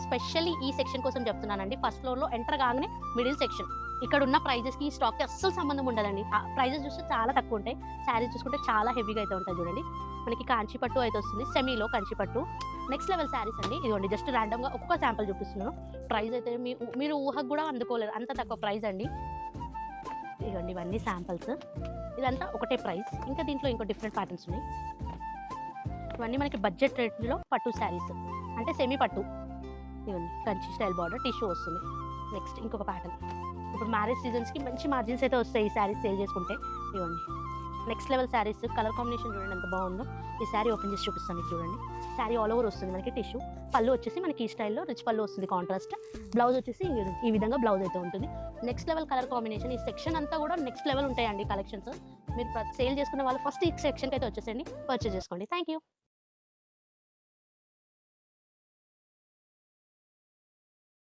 Specially ఈ section కోసం చెప్తున్నానండి. ఫస్ట్ ఫ్లోర్లో ఎంటర్ కాగానే మిడిల్ సెక్షన్. ఇక్కడ ఉన్న ప్రైజెస్కి ఈ స్టాక్కి అస్సలు సంబంధం ఉండదండి. ప్రైజెస్ చూస్తే చాలా తక్కువ ఉంటాయి, శారీస్ చూసుకుంటే చాలా హెవీగా అయితే ఉంటాయి. చూడండి, మనకి కాంచి పట్టు అయితే వస్తుంది, సెమీలో కంచి పట్టు. నెక్స్ట్ లెవెల్ శారీస్ అండి. ఇదిగోండి, జస్ట్ ర్యాండమ్గా ఒక్కొక్క శాంపుల్ చూపిస్తున్నాను. ప్రైస్ అయితే మీరు ఊహకు కూడా అందుకోలేరు, అంత తక్కువ ప్రైస్ అండి. ఇదిగోండి, ఇవన్నీ శాంపుల్స్. ఇదంతా ఒకటే ప్రైస్. ఇంకా దీంట్లో ఇంకో డిఫరెంట్ ప్యాటర్న్స్ ఉన్నాయి. ఇవన్నీ మనకి బడ్జెట్ రేట్లో పట్టు శారీస్, అంటే సెమీ పట్టు. ఇవన్నీ కంచి స్టైల్ బార్డర్, టిష్యూ వస్తుంది. నెక్స్ట్ ఇంకొక ప్యాటర్న్. ఇప్పుడు మ్యారేజ్ సీజన్స్కి మంచి మార్జిన్స్ అయితే వస్తాయి ఈ శారీస్ సేల్ చేసుకుంటే. ఇవ్వండి, next level saris. Colour combination చూడండి ఎంత బాగుందో. ఈ శారీ ఓపెన్ చేసి చూపిస్తాను మీకు. చూడండి, శారీ ఆల్ ఓవర్ వస్తుంది మనకి టిష్యూ. పళ్ళు వచ్చేసి మనకి ఈ స్టైల్లో రిచ్ పళ్ళు వస్తుంది, కాంట్రాస్ట్. బ్లౌజ్ వచ్చేసి ఈ విధంగా బ్లౌజ్ అయితే ఉంటుంది. Next level colour combination. ఈ సెక్షన్ అంతా కూడా నెక్స్ట్ లెవెల్ ఉంటాయండి కలెక్షన్స్. మీరు సేల్ చేసుకునే వాళ్ళు ఫస్ట్ ఈ సెక్షన్కి అయితే వచ్చేసండి, పర్చేస్ చేసుకోండి. Thank you.